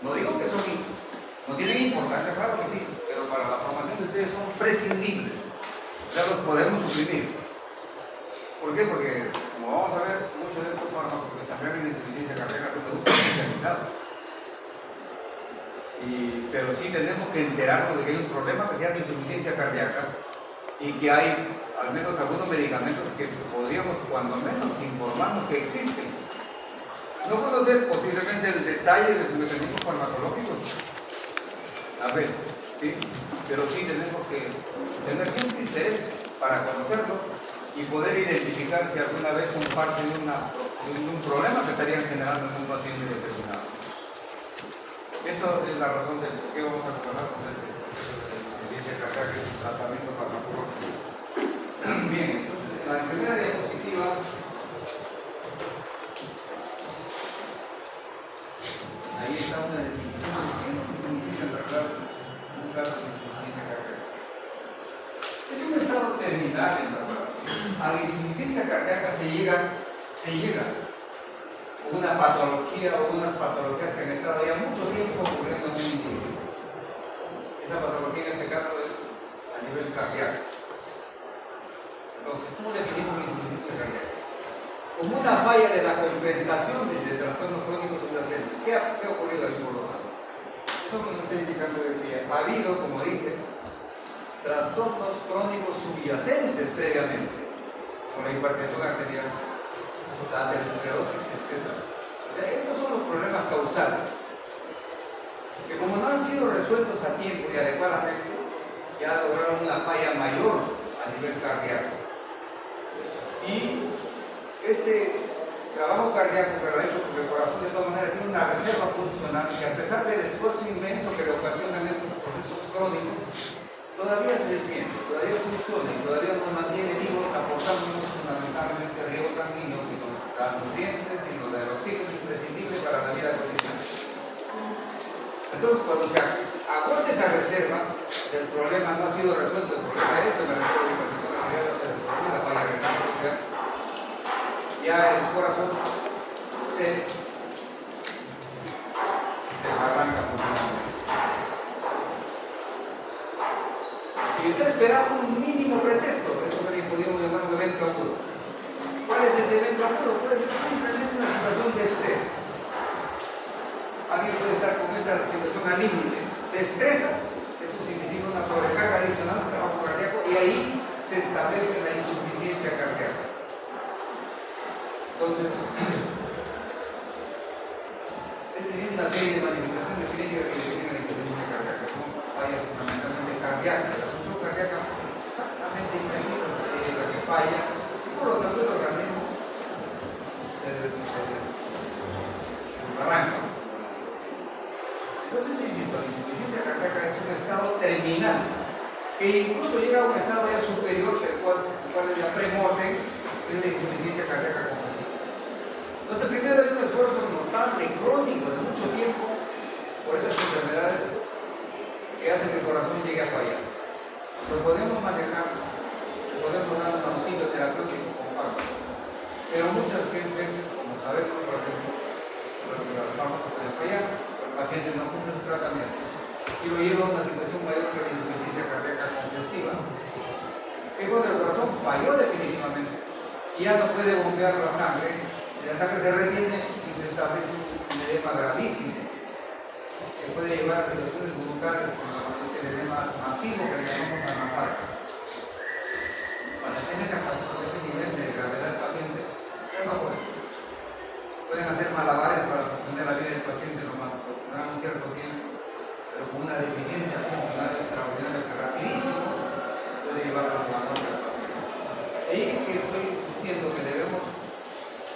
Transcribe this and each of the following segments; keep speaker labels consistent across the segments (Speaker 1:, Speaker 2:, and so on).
Speaker 1: No digo que no tienen importancia, claro que sí, pero para la formación de ustedes son prescindibles. O sea, los podemos suprimir. ¿Por qué? Porque, como vamos a ver, muchos de estos fármacos que se emplean en insuficiencia cardíaca no usan especializados. Pero sí tenemos que enterarnos de que hay un problema que se llama insuficiencia cardíaca y que hay al menos algunos medicamentos que podríamos, cuando menos, informarnos que existen. No conocer posiblemente el detalle de sus mecanismos farmacológicos, a veces, ¿sí? Pero sí tenemos que tener siempre interés para conocerlos y poder identificar si alguna vez son parte de un problema que estarían generando en un paciente determinado. Eso es la razón del por qué vamos a trabajar con el insuficiencia cardíaca y su tratamiento farmacológico. Bien, entonces en la primera diapositiva ahí está una definición de qué significa en verdad un caso de insuficiencia cardíaca. Es un estado terminal en verdad. A la insuficiencia cardíaca se llega con una patología o unas patologías que han estado ya mucho tiempo ocurriendo en un individuo. Esa patología en este caso es a nivel cardíaco. Entonces, ¿cómo definimos la insuficiencia cardíaca? Como una falla de la compensación de trastornos crónicos subyacentes. ¿Qué ha ocurrido ahí por lo tanto? Eso nos está indicando que ha habido, como dice, trastornos crónicos subyacentes previamente, como la hipertensión arterial, la aterosclerosis, etc. O sea, estos son los problemas causales, que como no han sido resueltos a tiempo y adecuadamente, ya lograron una falla mayor a nivel cardíaco. Y este trabajo cardíaco que lo ha hecho, porque el corazón de todas maneras tiene una reserva funcional que a pesar del esfuerzo inmenso que le ocasionan estos procesos crónicos, todavía se defiende, todavía funciona y todavía nos mantiene vivos, aportándonos fundamentalmente riego sanguíneo que nos da nutrientes y nos da el oxígeno imprescindible para la vida cotidiana. Entonces, cuando se agota esa reserva, el problema no ha sido resuelto, el problema es me refiero a la hipertensión arterial, la falla renal, ya el corazón se arranca funcionalmente. Y usted espera un mínimo pretexto, eso que podríamos llamar un evento agudo. ¿Cuál es ese evento agudo? Puede ser simplemente una situación de estrés. Alguien puede estar con esta situación al límite, se estresa, eso significa una sobrecarga adicional, un trabajo cardíaco, y ahí se establece la insuficiencia cardíaca. Entonces, tiene una serie de manifestaciones clínicas que definen la insuficiencia cardíaca, son fallas fundamentalmente cardíacas, la función cardíaca exactamente imprecisa es la que falla, y por lo tanto el organismo se arranca. Entonces, insisto, la insuficiencia cardíaca es un estado terminal, que incluso llega a un estado ya superior, del cual es la premorte, es la insuficiencia cardíaca congestiva. Entonces, primero hay un esfuerzo notable, crónico, de mucho tiempo, por estas enfermedades que hacen que el corazón llegue a fallar. Lo podemos manejar, podemos dar un auxilio terapéutico con fármacos, pero muchas veces, como sabemos, por ejemplo, los fármacos pueden fallar, el paciente no cumple su tratamiento y lo lleva a una situación mayor que la insuficiencia cardíaca congestiva. Es cuando el corazón falló definitivamente y ya no puede bombear la sangre se retiene y se establece un edema gravísimo que puede llevar a situaciones brutales como el edema masivo que le llamamos anasarca. Cuando estén ese nivel de gravedad del paciente, ya no pueden hacer malabares para sostener la vida del paciente, lo sostendrán un cierto tiempo, pero con una deficiencia funcional extraordinaria que rapidísimo puede llevar a la muerte del paciente. Ahí es que estoy insistiendo que debemos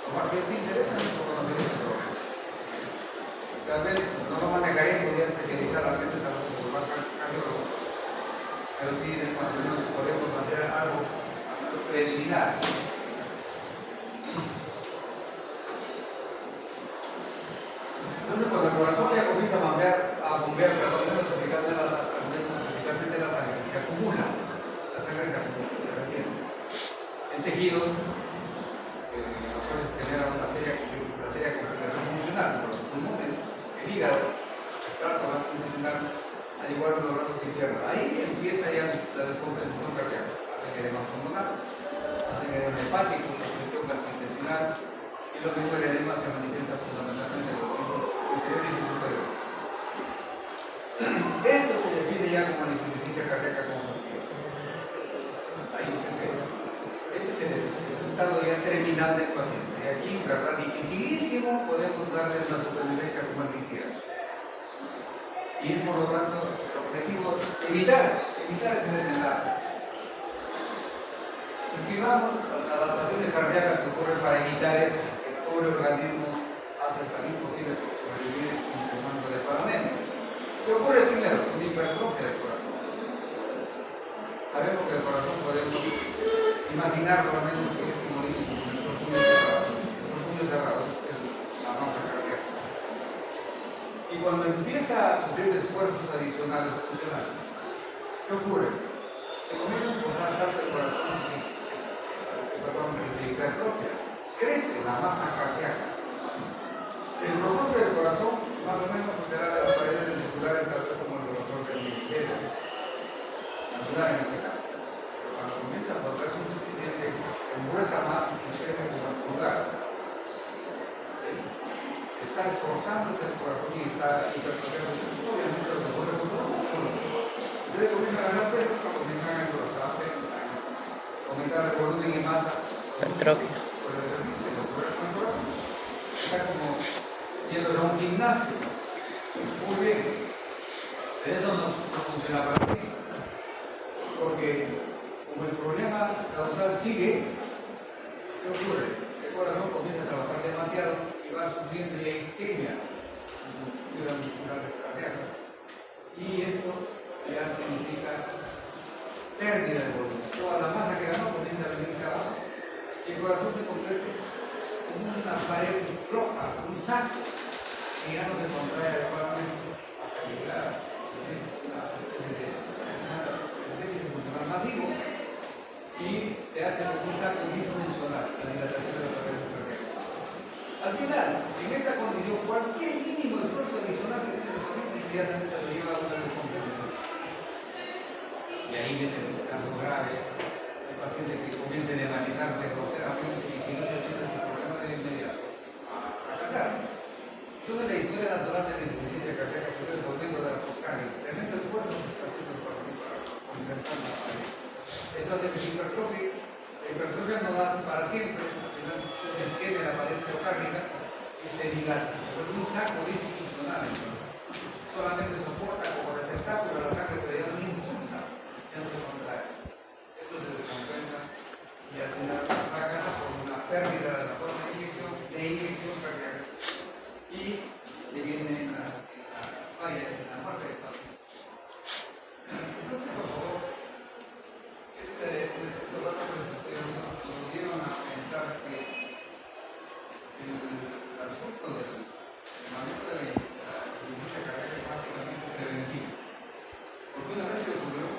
Speaker 1: tomar cierto interés en nuestro conocimiento del problema. Tal vez no lo manejaré, podría especializar la mente a los cardiólogos, pero sí, cuando menos podemos hacer algo preliminar. Entonces, cuando el corazón ya comienza a bombear, pero al menos eficazmente la sangre, se acumula, la sangre se acumula, se retiene. En tejidos, puede generar una seria complicación funcional, por los pulmones, el hígado, trato gastrointestinal, al igual que los brazos izquierdos. Ahí empieza ya la descompensación cardíaca, hasta que edema pulmonar, hasta que edema hepático, la presión gastrointestinal, y lo mismo el edema se manifiesta fundamentalmente en los miembros inferiores y superiores. Esto se define ya como la insuficiencia cardíaca congestiva. Ahí se sepa. Este es el estado ya terminal del paciente. Y aquí, en verdad, dificilísimo podemos darle la supervivencia como él quisiera. Y es por lo tanto el objetivo evitar ese desenlace. Estimamos las adaptaciones cardíacas que ocurren para evitar eso, que el pobre organismo hace tan imposible por sobrevivir funcionando adecuadamente. ¿Qué ocurre primero? Una hipertrofia del corazón. Sabemos que el corazón podemos imaginar realmente que es como nuestros puños cerrados, es la masa cardíaca. Y cuando empieza a sufrir esfuerzos adicionales funcionales, ¿qué ocurre? Se comienza a esforzar tanto el corazón que se hipertrofia, crece la masa cardíaca. El grosor del corazón más o menos será de las paredes ventriculares tal vez como el grosor del hemisferio natural en este caso. Pero cuando comienza a volverse insuficiente, se engruesa más y empieza como a pulgar. Está esforzándose el corazón y está hipertrofiando. Entonces, obviamente, lo que ocurre con los músculos. Ustedes comienzan a ganar peso, comienzan a engrosarse, a aumentar el volumen y masa.
Speaker 2: Hipertrofia.
Speaker 1: Por el ejercicio, lo ocurre con el corazón. Está como yendo a un gimnasio. Muy bien. Pero eso no funciona para ti. Porque como el problema causal sigue, ¿qué ocurre? El corazón comienza a trabajar demasiado y va sufriendo ya isquemia muscular cardíaca. Y esto ya significa pérdida de volumen. Toda la masa que ganó comienza a venirse abajo. Y el corazón se convierte como una pared floja, un saco, que ya no se contrae adecuadamente hasta llegar a déficit funcional masivo y se hace un saco disfuncional, la dilatación de la pared cardíaca. Al final, en esta condición, cualquier mínimo esfuerzo adicional que tiene ese paciente inmediatamente lo lleva a una descompensación. Y ahí viene el caso grave, el paciente que comienza a enematizarse groseramente y si no se atiende su problema de inmediato a fracasar. Entonces la historia natural de la insuficiencia cardíaca que es volviendo de la poscarga, el tremendo esfuerzo que está haciendo el corazón para compensar la pared. Eso hace que la hipertrofia no da para siempre, al final se desqueme la pared miocárdica y se dilata. Es un saco disfuncional. Solamente soporta como receptáculo la sangre, pero ya no impulsa, ya no se contrae. Esto se descompensa y al final fracasa por una pérdida de la forma de inyección cardíaca. Y le viene la falla, la muerte del paciente. Entonces, por favor, estos datos que les estoy dando nos dieron a pensar que el asunto del manejo de la insuficiencia cardíaca es básicamente preventivo. Porque una vez que ocurrió,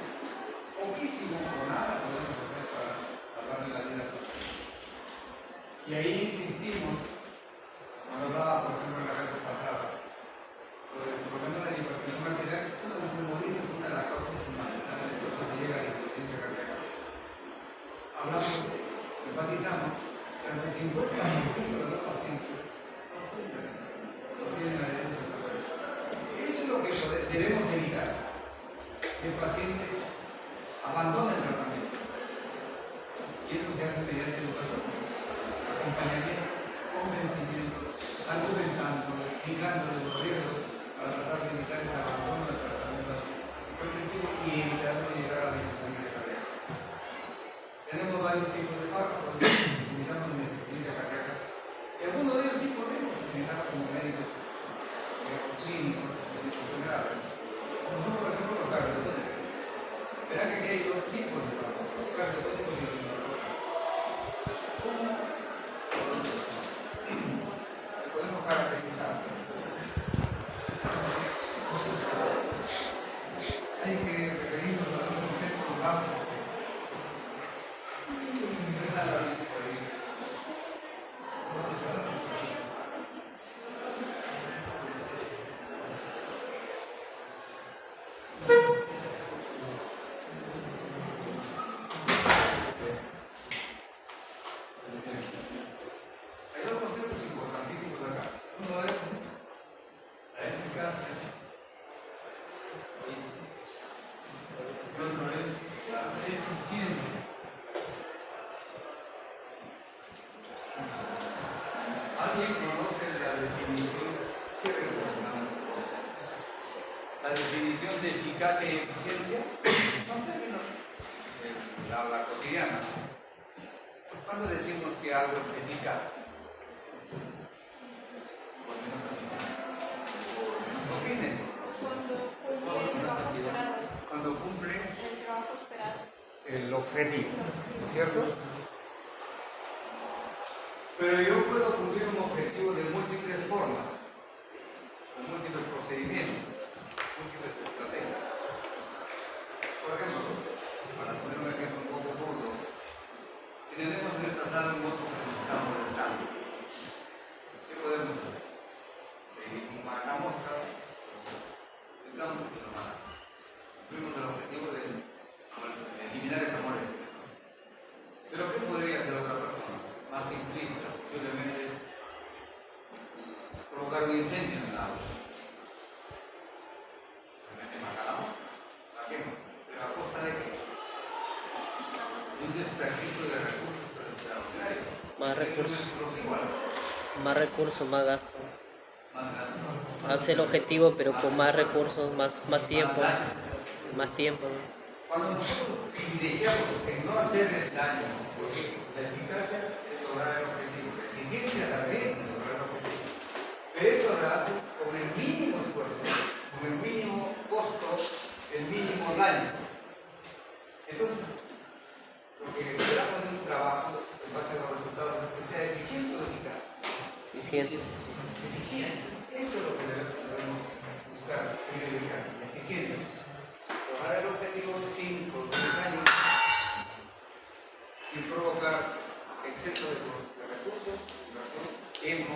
Speaker 1: poquísimo o nada podemos hacer para darle la vida al paciente. Y ahí insistimos. Cuando hablaba, por ejemplo, en la clase pasada, sobre el problema de la hipertensión arterial, uno de los memoristas es una de las causas fundamentales de por qué se llega a la insuficiencia cardíaca. Hablamos, enfatizamos, que hasta el 50% de los pacientes no tienen adherencia cardíaca. Eso es lo que debemos evitar, que el paciente abandone el tratamiento. Y eso se hace mediante educación, acompañamiento, convencimiento, argumentando, explicándole los riesgos para tratar de evitar ese abandono del tratamiento hipertensivo y evitar llegar a la insuficiencia cardíaca. Tenemos varios tipos de fármacos que utilizamos en la insuficiencia cardíaca y algunos de ellos sí podemos utilizarlos como médicos clínicos, generales, como son por ejemplo los cardiotónicos. Verán que aquí hay dos tipos de fármacos, los cardiotónicos y los inmunológicos. Podemos caracterizar. Hay que referirnos a los conceptos básicos. eficacia y otro es la eficiencia. ¿Alguien conoce la definición? La definición de eficacia y eficiencia son términos de la habla cotidiana. ¿Cuándo decimos que algo es eficaz? Por menos así. Opinen. Cuando cumple
Speaker 2: el trabajo esperado.
Speaker 1: El objetivo, ¿no es cierto? Pero yo puedo cumplir un objetivo de múltiples formas, con múltiples procedimientos, múltiples estrategias. Por ejemplo, para poner un ejemplo un poco burdo, si tenemos en esta sala un mozo que nos está molestando, ¿qué podemos hacer? Le marcamos, intentamos que lo matamos. Tuvimos el objetivo de eliminar esa molestia. Pero ¿qué podría hacer otra persona? Más simplista, posiblemente provocar un incendio en el agua. Realmente matar la mosca, la quema, pero a costa de qué? De un desperdicio de recursos pero extraordinario.
Speaker 3: Más recursos.
Speaker 1: Explosivo,
Speaker 3: Más recursos, más gasto.
Speaker 1: más gasto.
Speaker 3: Hace el objetivo, pero con más recursos, más tiempo. Más tiempo, ¿no?
Speaker 1: Cuando nosotros privilegiamos en no hacer el daño, porque la eficacia es lograr el objetivo, la eficiencia también es lograr el objetivo, pero eso lo hace con el mínimo esfuerzo, con el mínimo costo, el mínimo daño. Entonces, lo que esperamos de un trabajo en base a los resultados es que sea eficiente o eficaz.
Speaker 3: Eficiente.
Speaker 1: Eficiente. Esto es lo que debemos buscar, privilegiar, la eficiencia. Lograr el objetivo sin producir daño, sin provocar exceso de recursos, inversión, tiempo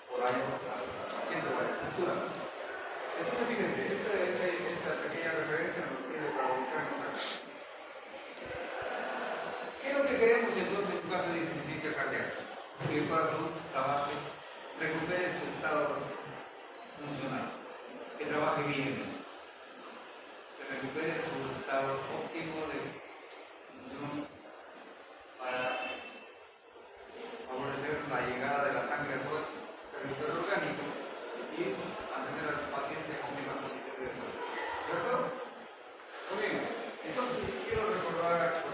Speaker 1: o daño al paciente o a la estructura. Entonces, fíjense, esta pequeña referencia nos sirve para ubicarnos acá. ¿Qué es lo que queremos entonces en un caso de insuficiencia cardíaca? Que el corazón trabaje, recupere su estado funcional, que trabaje bien. Recupere su estado óptimo de función para favorecer la llegada de la sangre a todo el territorio orgánico y mantener al paciente en óptimas condiciones de salud. ¿Cierto? Muy bien. Entonces, quiero recordar con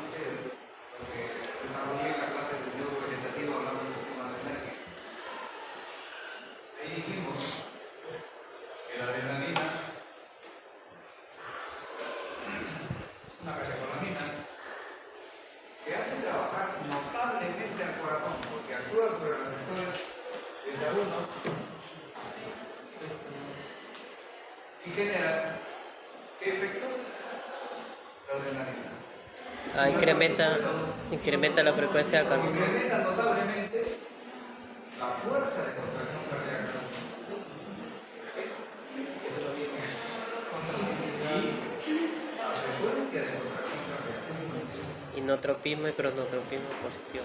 Speaker 1: ustedes lo que desarrollé en la clase del yodo vegetativo hablando del sistema de energía. Ahí dijimos que la adrenalina una catecolamina que hace trabajar notablemente al corazón porque actúa sobre los receptores beta 1 y genera ¿qué efectos? La adrenalina.
Speaker 3: Incrementa la frecuencia cardíaca.
Speaker 1: Incrementa notablemente la fuerza de contracción cardíaca. Y la frecuencia de contracción cardíaca.
Speaker 3: Inotropismo y cronotropismo positivo.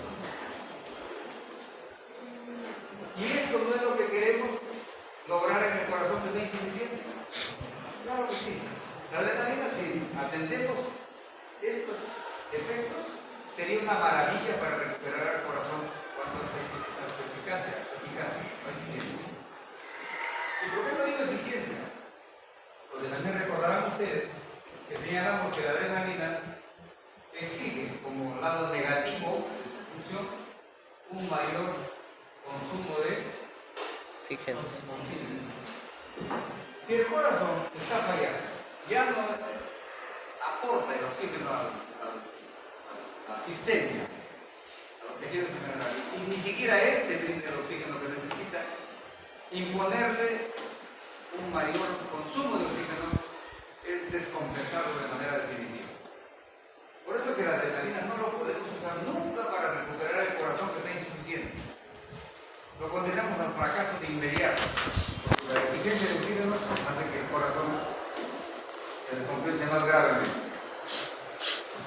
Speaker 1: ¿Y esto no es lo que queremos lograr en el corazón que está insuficiente? Claro que sí. La adrenalina, si atendemos estos efectos, sería una maravilla para recuperar al corazón cuanto a su eficacia. ¿Y por qué no digo eficiencia? Porque también recordarán ustedes que señalamos que la adrenalina exige como lado negativo de su función un mayor consumo de
Speaker 3: Oxígeno.
Speaker 1: oxígeno. Si el corazón está fallando, ya no aporta el oxígeno a la sistemia, a los tejidos en general, y ni siquiera él se brinda el oxígeno que necesita, imponerle un mayor consumo de oxígeno es descompensarlo de manera definitiva. Por eso que la adrenalina no lo podemos usar nunca para recuperar el corazón que está insuficiente. Lo condenamos al fracaso de inmediato. La exigencia de oxígeno hace que el corazón se descompense más gravemente.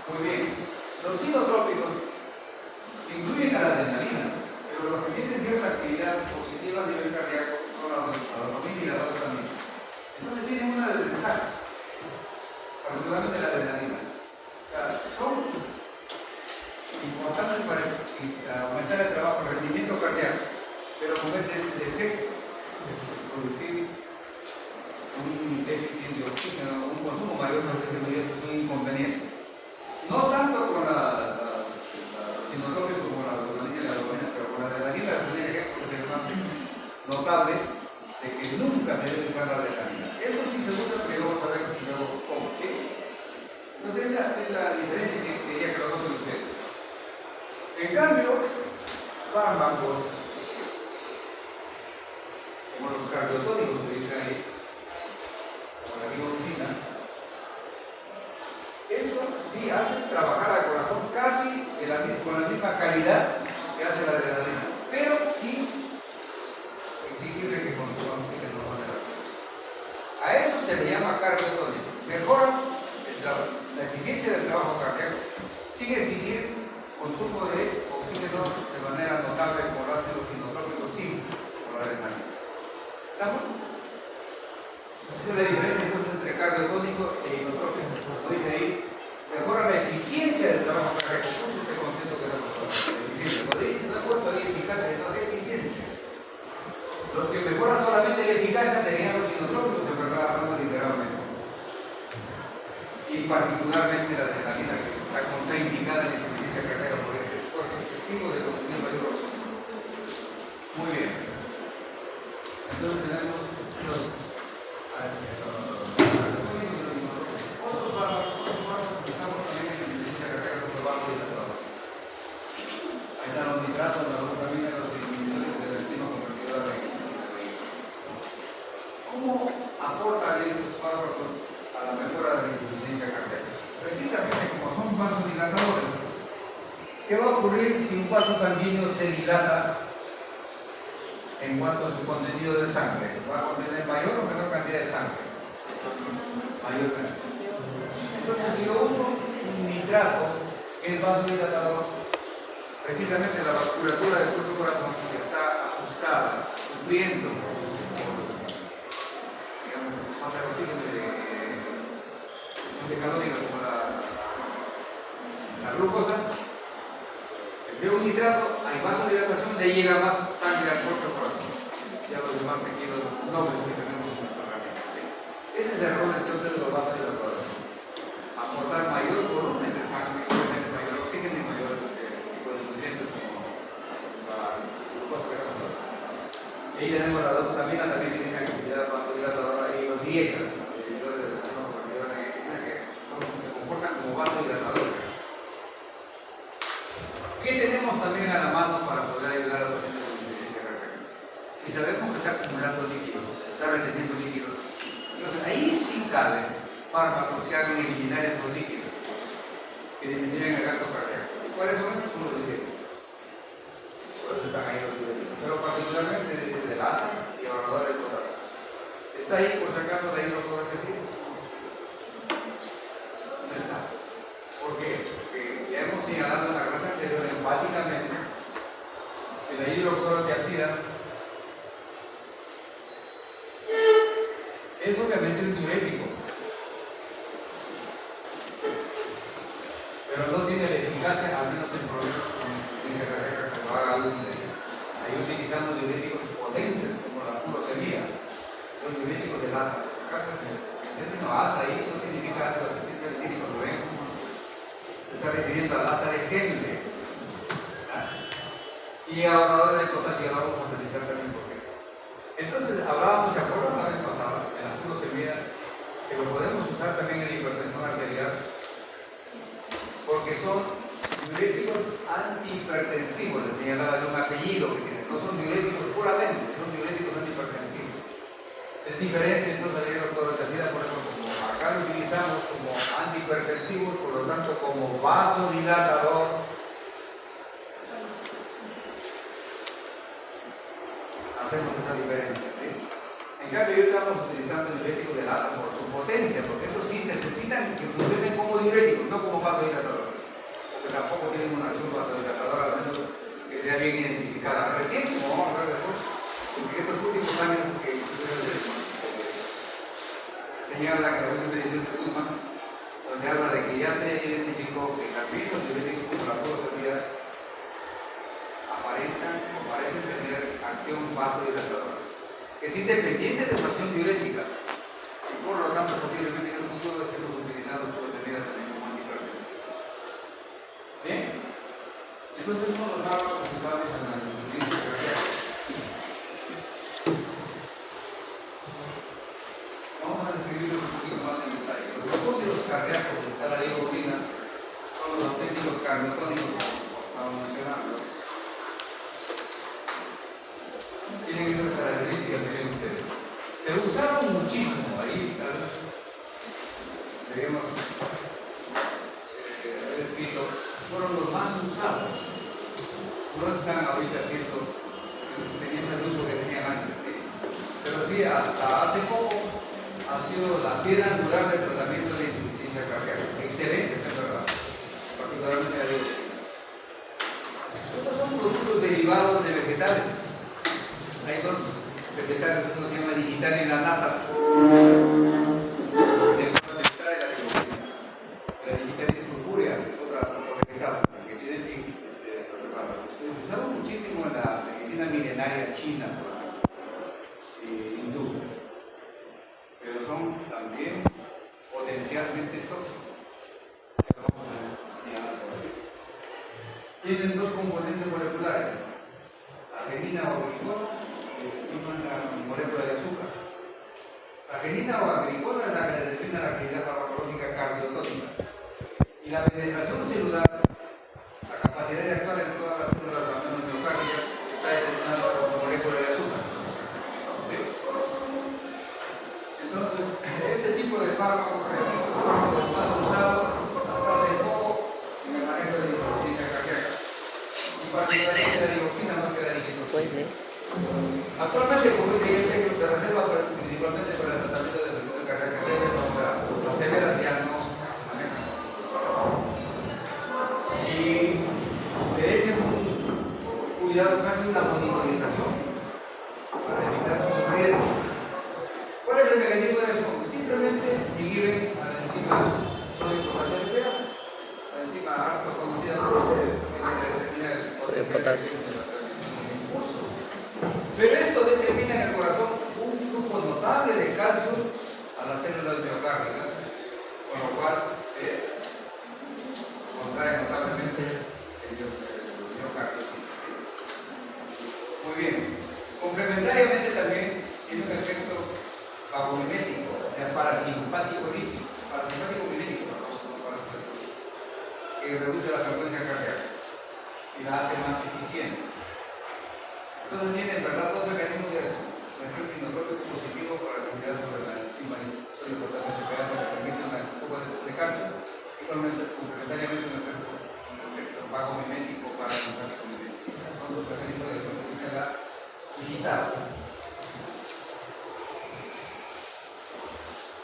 Speaker 1: Muy bien. Los sinotrópicos incluyen a la adrenalina, pero los que tienen cierta actividad positiva a nivel cardíaco son la dopamina. solamente la adrenalina. O sea, son importantes para aumentar el trabajo, el rendimiento cardíaco, pero con ese defecto de producir un déficit de oxígeno, un consumo mayor de oxígeno, y eso es un inconveniente. No tanto con la sinotrópica como la dopamina y la dopamina, pero con la adrenalina es un ejemplo que es más notable de que nunca se debe usar la adrenalina. Eso sí se usa, pero vamos a ver luego cómo, ¿sí? Entonces esa es la diferencia que quería que lo noten ustedes. En cambio, fármacos como los cardiotónicos que dicen ahí, como la digoxina, estos sí hacen trabajar al corazón casi con la misma calidad que hace la adrenalina, pero sí exigirle que consumamos oxígeno de la vida. A eso se le llama cardiotónico. Mejora la eficiencia del trabajo cardíaco sin exigir consumo de oxígeno de manera notable como lo hacen los sinotrópicos sin por la adrenalina. ¿Estamos? Esa es la diferencia entonces entre cardiotónico e inotrópico. Como dice ahí, mejora la eficiencia del trabajo cardíaco. ¿Cómo es este concepto que no mejora? Eficiencia. No he puesto ahí eficacia, sino eficiencia. Los que mejoran solamente la eficacia serían los sinotrópicos, de verdad, hablando literalmente. Y particularmente la adrenalina, que está contraindicada en la insuficiencia cardíaca por este esfuerzo excesivo de consumir mayor oxígeno. Muy bien. Entonces tenemos los otros fármacos que usamos también en la insuficiencia cardíaca como el vasodilatador. Ahí están los nitratos, la dopamina, los inhibidores de la enzima convertidora de ¿cómo aportan estos fármacos a la mejora de la insuficiencia cardíaca? Precisamente como son vasodilatadores. ¿Qué va a ocurrir si un vaso sanguíneo se dilata en cuanto a su contenido de sangre? ¿Va a contener mayor o menor cantidad de sangre? Mayor cantidad. Entonces, si yo uso un nitrato que es vasodilatador, precisamente la vasculatura del cuerpo corazón está ajustada, sufriendo falta de oxígeno de calórica como la glucosa. De un nitrato, hay vasodilatación, le llega más sangre al cuerpo corazón y a los demás tejidos nobles que tenemos en nuestra organismo. Ese es el rol entonces de los vasodilatadores: aportar mayor volumen de sangre, mayor oxígeno y mayor tipo de nutrientes como la glucosa que vamos a ver. Y ahí tenemos la dopamina también, que tiene actividad vasodilatadora, y los IECA, los inhibidores de la enzima convertidora de angiotensina, que se comportan como vasodilatadores. ¿Qué tenemos también a la mano para poder ayudar a los pacientes con insuficiencia cardíaca? Si sabemos que está acumulando líquido, está reteniendo líquido, entonces ahí sí cabe fármacos que hagan eliminar esos líquidos, que disminuyen el gasto cardíaco. ¿Y cuáles son esos? Son los diuréticos. Por eso están ahí los diuréticos. Pero particularmente desde el ASA y ahorrador de potasio. ¿Está ahí por si acaso la hidroclorotiazida? No está. ¿Por qué? Porque ya hemos señalado en la clase anterior enfáticamente que la hidroclorotiazida es obviamente un diurético, pero no tiene la eficacia, al menos en problemas con insuficiencia cardíaca, que lo haga útil. Ahí utilizando diuréticos potentes como la furosemida, son diuréticos del ASA. Por si acaso, el término ASA ahí no significa ácido acetilsalicílico, lo ven. Se está refiriendo al ASA de Henle. Y ahorrador de potasio, ahora vamos a precisar también por qué. Entonces, hablábamos, ¿se acuerdan la vez pasada, en la furosemida, que lo podemos usar también en la hipertensión arterial? Porque son diuréticos antihipertensivos, les señalaba yo un apellido que tienen, no son diuréticos puramente, son diuréticos antihipertensivos. Es diferente entonces a la hidroclorotiazida, por eso como acá lo utilizamos como antihipertensivos, por lo tanto como vasodilatador, hacemos esa diferencia, ¿sí? En cambio, hoy estamos utilizando diuréticos de lata por su potencia, porque estos sí necesitan que funcionen como diuréticos, no como vasodilatadores, porque tampoco tienen una acción vasodilatadora, al menos que sea bien identificada. Recién, como vamos a ver después, porque estos últimos años que señalan que la última edición de Goodman, donde habla de que ya se identificó que cardios diuréticos como la clorofenida parecen tener acción vasodilatadora, que es independiente de su acción diurética, y por lo tanto posiblemente en el futuro estemos utilizando clorofenida también como antihipertensivo. ¿Bien? Entonces son los fármacos que usamos en la insuficiencia cardíaca. Vamos a describirlo un poquito más en detalle. Los propósitos cardíacos de la digoxina son los auténticos cardiotónicos, como estamos mencionando. Tienen esas características, miren ustedes. Se usaron muchísimo ahí, tal vez debemos haber escrito, fueron los más usados. No están ahorita teniendo el uso que tenían antes, ¿sí? Pero sí, hasta hace poco ha sido la piedra angular del tratamiento de insuficiencia cardíaca. Excelente, es verdad, particularmente la dioxina. Estos son productos derivados de vegetales. Hay dos vegetales, uno se llama digital y la nata. De eso se extrae la dioxina. La digital es purpúrea, que es otro vegetal, que tiene se usaron muchísimo en la medicina milenaria china, por ejemplo, y hindú, pero son también potencialmente tóxicos. Tienen dos componentes moleculares, arginina o agricola y una molécula de azúcar. La arginina o agricola es la que determina la actividad farmacológica cardiotónica y la penetración celular, la capacidad de actuar en todas las células de la miocardia, está determinada por la molécula de azúcar. ¿Sí? Entonces, este tipo de fármacos, repito, fueron los más usados hasta hace poco en el manejo de la insuficiencia cardíaca. Y particularmente la dioxina más que la digitoxina. Actualmente, como dice el técnico, se reserva principalmente para el tratamiento de enfermedades cardíacas, las severas ya no manejan. Y merece un cuidado, casi una monitorización para evitar su riesgo. ¿Cuál es el mecanismo de eso? Simplemente inhiben a la enzima sodio-potasio lipeasa, la enzima harto conocida por ustedes, también determina el potencial de la transmisión del impulso. Pero esto determina en el corazón un flujo notable de calcio a las células miocárdicas, con lo cual se contrae notablemente el miocardio. Muy bien. Complementariamente también tiene un efecto vagomimético, o sea, parasimpático lípido, parasimpático mimético, que reduce la frecuencia cardíaca y la hace más eficiente. Entonces tiene en verdad dos mecanismos de eso: un efecto inotrópico positivo para la actividad sobre la enzima sodio-potasio lipeasa que permite una fuga de calcio, y complementariamente un efecto vagomimético para el simpático mimético. Son dos mecanismos de eso que tiene la digital.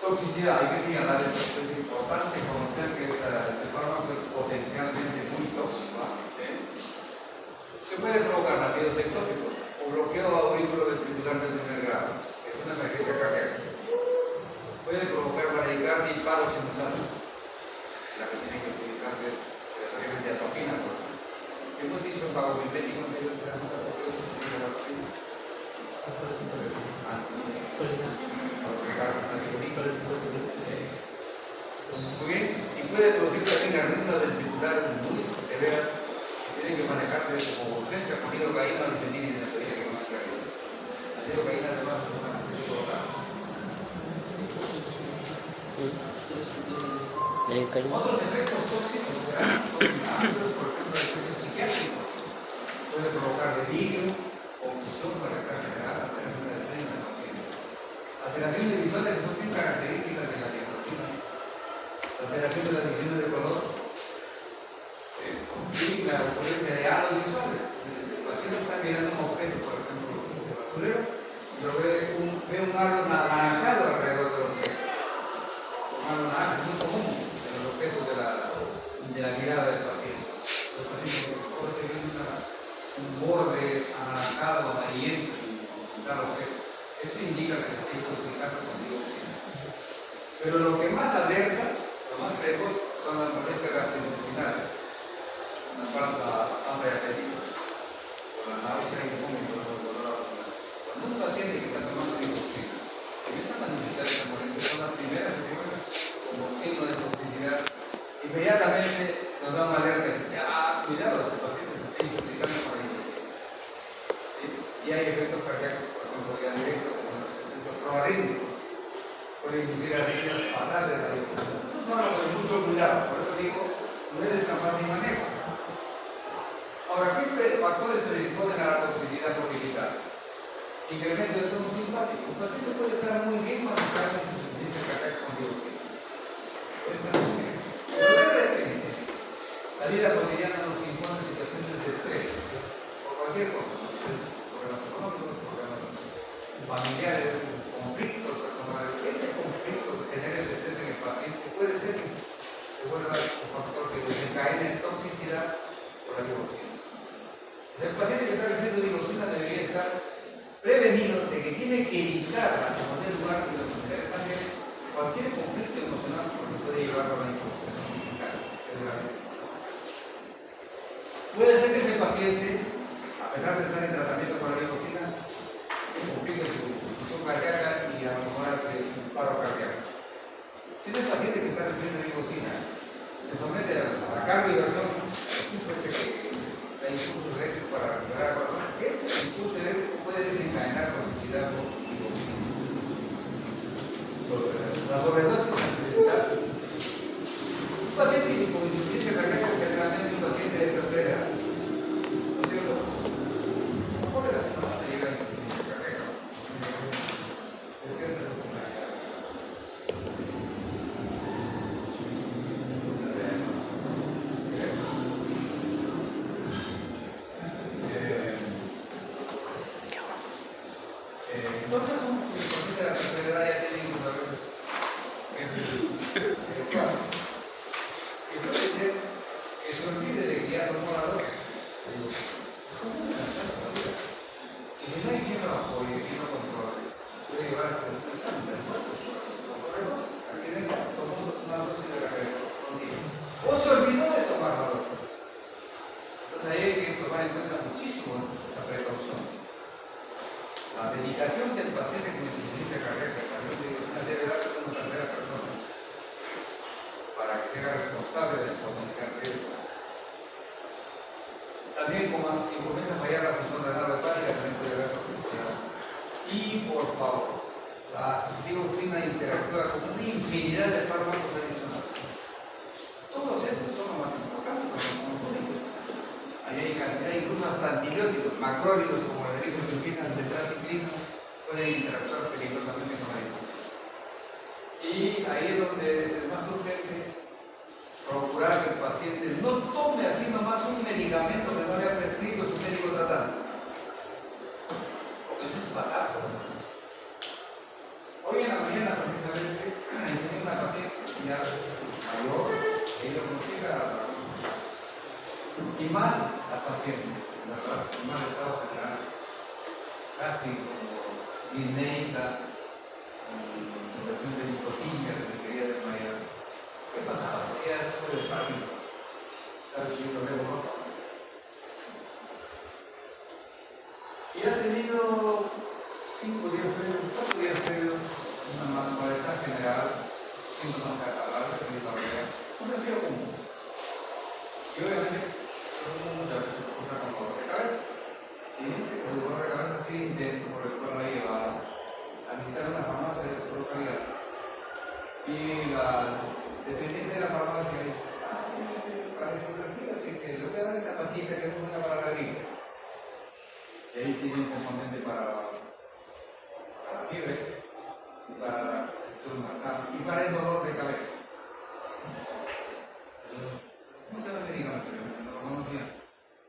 Speaker 1: Toxicidad, hay que señalar esto, es importante conocer que este fármaco es potencialmente muy tóxico. Se puede provocar latidos ectópicos o bloqueo auriculoventricular de primer grado, que es una emergencia cardíaca. Puede provocar bradicardia y paro sinusal, la que tiene que utilizarse obligatoriamente atropina, por ejemplo. Hemos dicho en vagomimético anterior, se da cuenta por qué se utiliza la atropina. Muy bien, y puede producir también arritmias ventriculares muy severas. Tienen que manejarse como urgencia con lidocaína, dipendina y dinatorina, que no más que arriba. La lidocaína además es una anestesia local. Otros efectos tóxicos son amplios, por ejemplo, el efecto psiquiátrico. Puede provocar delirio, confusión, malestar general, alteración del sueño del paciente. Alteraciones visuales que son bien características de la diagnostina. Alteración de las visiones de color. Y la ocurrencia de halos visuales. El paciente está mirando un objeto, por ejemplo, el basurero, pero ve un halo naranjado alrededor del objeto. Un halo naranja es muy común en los objetos de la mirada del paciente. El paciente puede tener un borde anaranjado o amarillento en tal objeto. Eso indica que se está intoxicando con dióxido. Pero lo que más alerta, lo más complejos son las molestias gastrointestinales, una falta de apetito, o la náusea y vómito, o el dolor abdominal. Cuando un paciente que está tomando digoxina comienza a manifestar esa molestia, son las primeras que ocurren como signo de toxicidad, inmediatamente nos da una alerta y dice, cuidado, este paciente se está intoxicando por digoxina. ¿Sí? Y hay efectos cardíacos, por ejemplo, ya directos, como los efectos proarrítmicos. Puede inducir arritmias fatales de la difusión. Eso es algo de mucho cuidado, por eso digo, no es escapar sin manejo. Ahora, ¿qué factores predisponen a la toxicidad por militar? Incremento del tono simpático. Un paciente puede estar muy bien cuando está en insuficiencia cardíaca con dióxido. Puede estar muy bien. Pero de repente, la vida cotidiana nos impone situaciones de estrés, por cualquier cosa, ¿no? Problemas económicos, problemas familiares, conflictos personales. Ese conflicto que genera el estrés en el paciente puede ser que se vuelva un factor que desencadene en toxicidad por la digoxina. El paciente que está recibiendo digoxina debería estar prevenido de que tiene que evitar a poner lugar que los familiares también cualquier conflicto emocional porque puede llevarlo a la intoxicación musical. Es gravísimo. Puede ser que ese paciente, a pesar de estar en tratamiento con la digoxina, complique su función cardíaca y a lo mejor hace un paro cardíaco. Si ese paciente que está recibiendo digoxina se somete a la cardioversión, hay impulsos eléctricos para recuperar el corazón, ese impulso eléctrico puede desencadenar toxicidad por digoxina. La sobredosis accidental. Un paciente con insuficiencia cardíaca es generalmente un paciente de tercera edad. ¿No es cierto? ¿Cómo le hace una llega a insuficiencia cardíaca? ¿Por qué es recomendable? Entonces, un paciente de la tercera edad ya tiene que saber que puede ser que se olvide de que ya tomó la dosis. Es como una vida. Y si no hay quien lo apoye, quien lo controle, puede llevar a ser de muertos por sobredosis, accidental, tomó una dosis de la que contigo. O se olvidó de tomar la dosis. Entonces ahí hay que tomar en cuenta muchísimo esa precaución. La dedicación del paciente con insuficiencia cardíaca debe darse a una tercera persona para que sea responsable del potencial riesgo. También, como si comienza a fallar la función renal hepática, también puede haber toxicidad. Y por favor, la digoxina interactúa con una infinidad de fármacos adicionales. Todos estos son los más importantes, no son los únicos. Ahí hay cantidad, incluso hasta antibióticos, macrólidos como la eritromicina, el tetraciclina, pueden interactuar peligrosamente con la digoxina. Y ahí es donde es más urgente procurar que el paciente no tome así nomás un medicamento que no le ha prescrito su médico tratante. Porque eso es fatal. Hoy en la mañana, precisamente, tenía una paciente ya mayor, que ella conocía y mal la paciente, ¿verdad? En mal estado general, casi como disneita, sensación de nicotina, que se quería desmayar. ¿Qué pasaba? Ella sufre de Parkinson, está recibiendo levodopa. Y ha tenido 5 días previos, 4 días previos, una malestar general, síntomas catalares, un resfriado común. Y obviamente, muchas cosas con dolor de cabeza. Y dice que el dolor de cabeza así intenso, por el cual la lleva a visitar una farmacia de su localidad. Y la dependiente de la farmacia dice, parece un resfriado, así que le voy a dar esta pastilla que es buena para la gripe. Y ahí tiene un componente para la fiebre y para la estómago y para el dolor de cabeza. ¿Cómo se llama el medicamento? No lo conocía.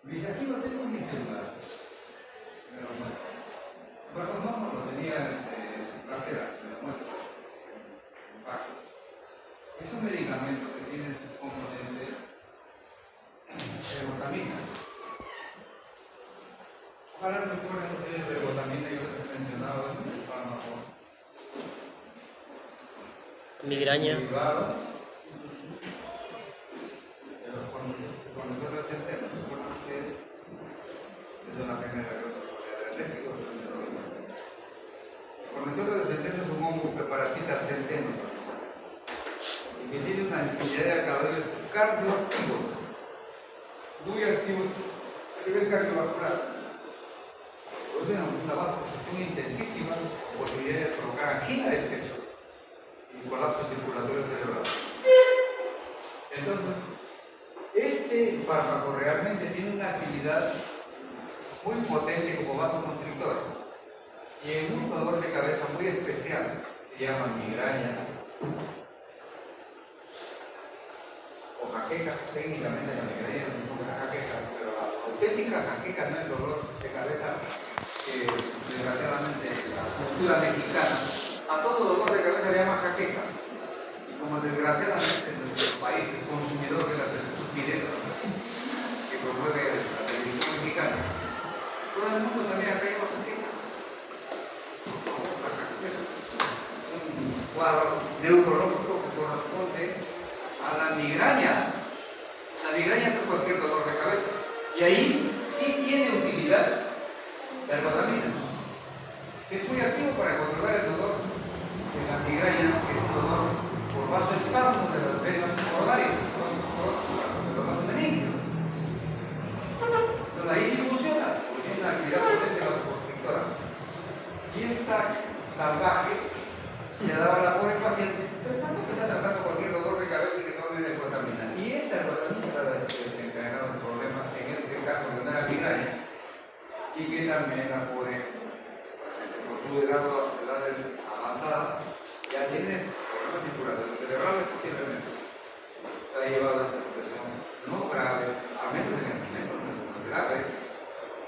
Speaker 1: Dice, aquí no tengo mi celular. Pero no lo tenía en su cartera, me lo muestro. Es un medicamento que tiene su componente de glutamina. Ojalá se acuerden ustedes de glutamina, yo les he mencionado, es un fármaco.
Speaker 3: Migraña.
Speaker 1: de centeno. Recuerdan ustedes, es una primera cosa alérgico. El cordyceps de centeno es un hongo que parasita al centeno y que tiene una infinidad de alcaloides cardioactivos, muy activos a nivel cardiovascular. Producen una vasoconstricción intensísima, posibilidad de provocar angina del pecho y colapso circulatorio cerebral. Entonces, este fármaco realmente tiene una actividad muy potente como vasoconstrictor y en un dolor de cabeza muy especial, se llama migraña o jaqueca. Técnicamente la migraña no es una jaqueca, pero la auténtica jaqueca no es dolor de cabeza que desgraciadamente la cultura mexicana a todo dolor de cabeza le llama jaqueca. Como desgraciadamente en nuestro país es consumidor de las estupideces que promueve la televisión mexicana, todo el mundo también acá lleva jaqueca. Por favor, la jaqueca es un cuadro neurológico que corresponde a la migraña. La migraña no es cualquier dolor de cabeza. Y ahí sí tiene utilidad la ergotamina. Es muy activo para controlar el dolor de la migraña, que es un dolor por vasoespasmo de las venas coronarias, de los vasos meningios. Entonces ahí sí funciona, porque tiene una actividad potente vasoconstrictora. Y esta salvaje le daba la pobre paciente pensando que está tratando cualquier dolor de cabeza y que no viene ergotamina. Y esa ergotamina era la que desencadenaba el problema, en este caso que no era migraña, y que también la pobre, por su edad avanzada, ya tiene problemas circulatorios cerebrales posiblemente. La ha llevado a esta situación no grave, al menos en el momento no es más grave,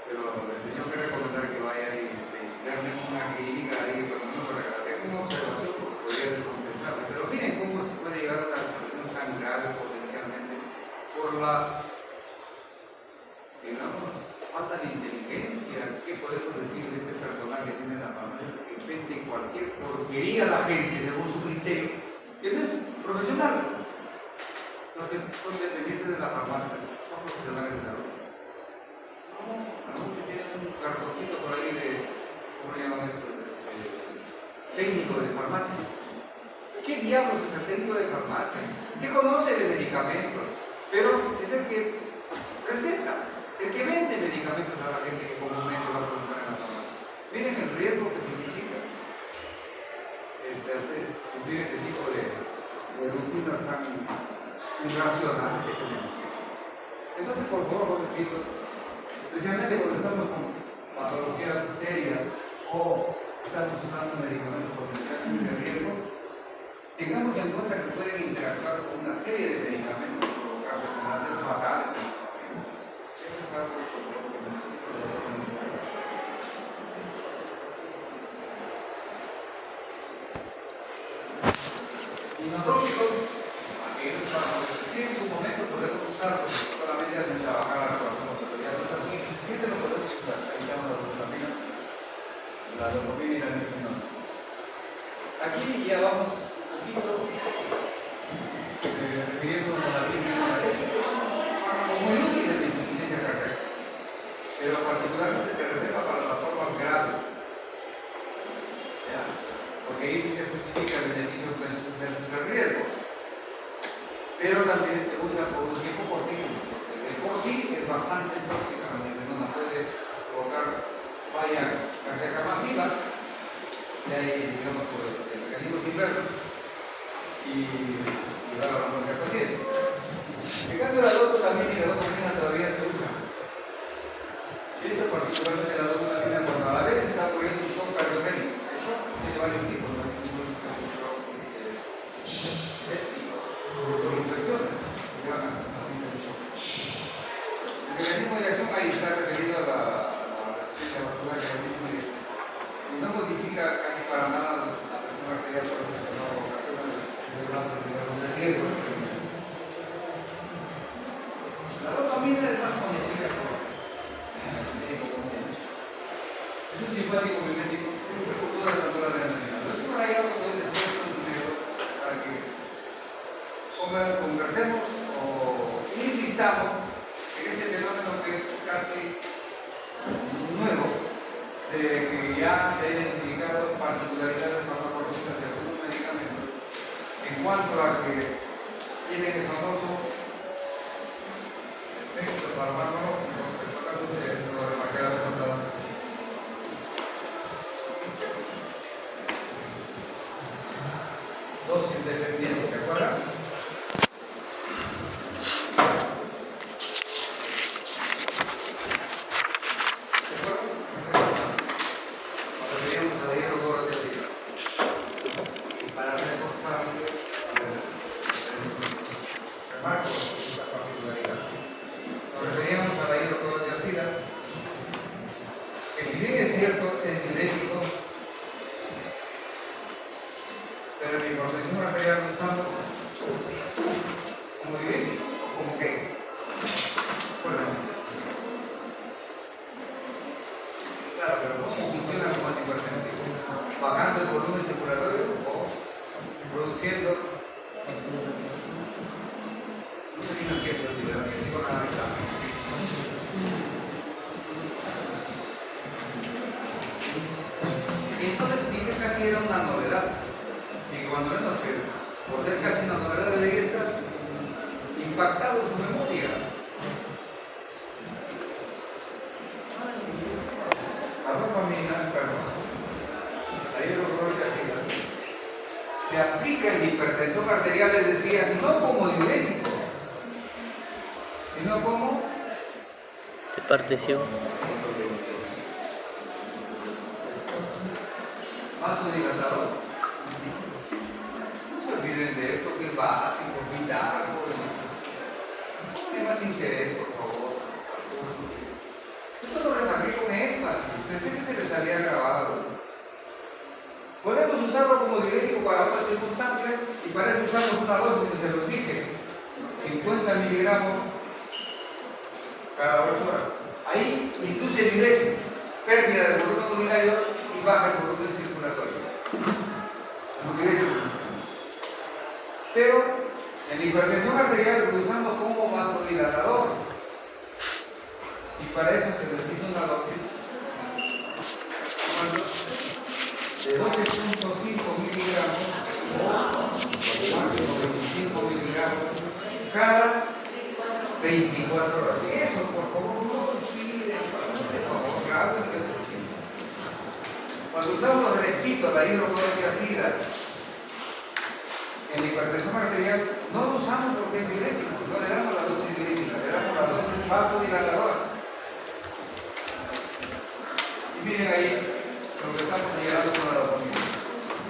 Speaker 1: pero le tengo que recomendar que vaya y se interne en una clínica ahí, por lo menos para que la tenga una observación, porque podría descompensarse. Pero miren cómo se puede llegar a una situación tan grave potencialmente por la, digamos, falta de inteligencia. ¿Qué podemos decir de este personaje que tiene la farmacia? Que vende cualquier porquería a la gente según su criterio, que no es profesional. Los que son dependientes de la farmacia son profesionales de salud. A lo mucho tienen un cartoncito por ahí de, ¿cómo le llaman esto? Técnico de farmacia. ¿Qué diablos es el técnico de farmacia? Que conoce de medicamentos, pero es el que receta. El que vende medicamentos a la gente que comúnmente va a preguntar en la farmacia. Miren el riesgo que significa cumplir este tipo de rutinas tan irracionales que tenemos. Entonces, por favor, jovencitos, especialmente cuando estamos con patologías serias o estamos usando medicamentos potencialmente de riesgo, tengamos en cuenta que pueden interactuar con una serie de medicamentos y provocar desenlaces fatales. Eso es algo que necesito de los médicos. Inotrópicos, aquellos para sí en su momento podemos usarlos, solamente hacen trabajar a la responsabilidad. No está muy suficiente, lo podemos usar. Ahí estamos la glutamina, la dopamina y la nifedipina. Aquí ya vamos un poquito refiriéndonos a la bioquímica. Es muy útil en la insuficiencia cardíaca, pero particularmente se reserva para las formas graves. ¿Ya? Porque ahí sí se justifica el beneficio versus el riesgo. Pero también se usa por un tiempo cortísimo, porque de por sí es bastante tóxica, la nifedipina puede provocar falla cardíaca masiva, y ahí, digamos, por mecanismos inversos, y llevar a la muerte del paciente. En cambio, la dobutamina y la dopamina todavía se usan. Esto particularmente la dopamina cuando a la vez está ocurriendo un shock cardiogénico. El shock tiene varios tipos, ¿no? Un shock séptico, por infecciones, que llaman así el shock. El mecanismo de acción ahí está referido a la resistencia vascular que y no modifica casi para nada la presión arterial, por ejemplo, no ocasiona desbalanceo de riesgo. La dopamina es más conocida por es un simpático mimético, es un precursor de la molécula de adrenalina. Lo he subrayado todo ese texto en negro para que conversemos o insistamos en de que ya se ha identificado particularidades farmacológicas de algunos medicamentos en cuanto a que tienen el famoso efecto farmacológico, que lo remarqué la vez pasada. Dosis dependiente, ¿se acuerdan? Bajando el volumen circulatorio o produciendo. No sé si me empiezo a olvidar, que digo nada de examen. Esto les dije casi era una novedad. Y que cuando menos que por ser casi una novedad debería estar impactado su memoria. Se aplica en hipertensión arterial, les decía, no como diurético, sino como
Speaker 3: Hipertensión.
Speaker 1: vasodilatador. No se olviden de esto, que es básico, vital. No hay más interés, por favor. Esto lo remarqué con énfasis, pensé que se les había grabado. Podemos usarlo como diurético para otras circunstancias y para eso usamos una dosis que se los dije, 50 miligramos cada 8 horas. Ahí induce diuresis, pérdida del volumen urinario y baja el volumen circulatorio. Como diurético. Pero en la hipertensión arterial lo usamos como vasodilatador y para eso se necesita una dosis de 12.5 miligramos o máximo 25 miligramos cada 24 horas. Y eso, por favor, no olviden, por favor, graben que es posible. Cuando usamos, repito, la hidroclorotiazida en la hipertensión arterial, no lo usamos porque es diurético, no le damos la dosis diurética, le damos la dosis vasodilatadora. Y miren ahí lo que estamos señalando con la dopamina.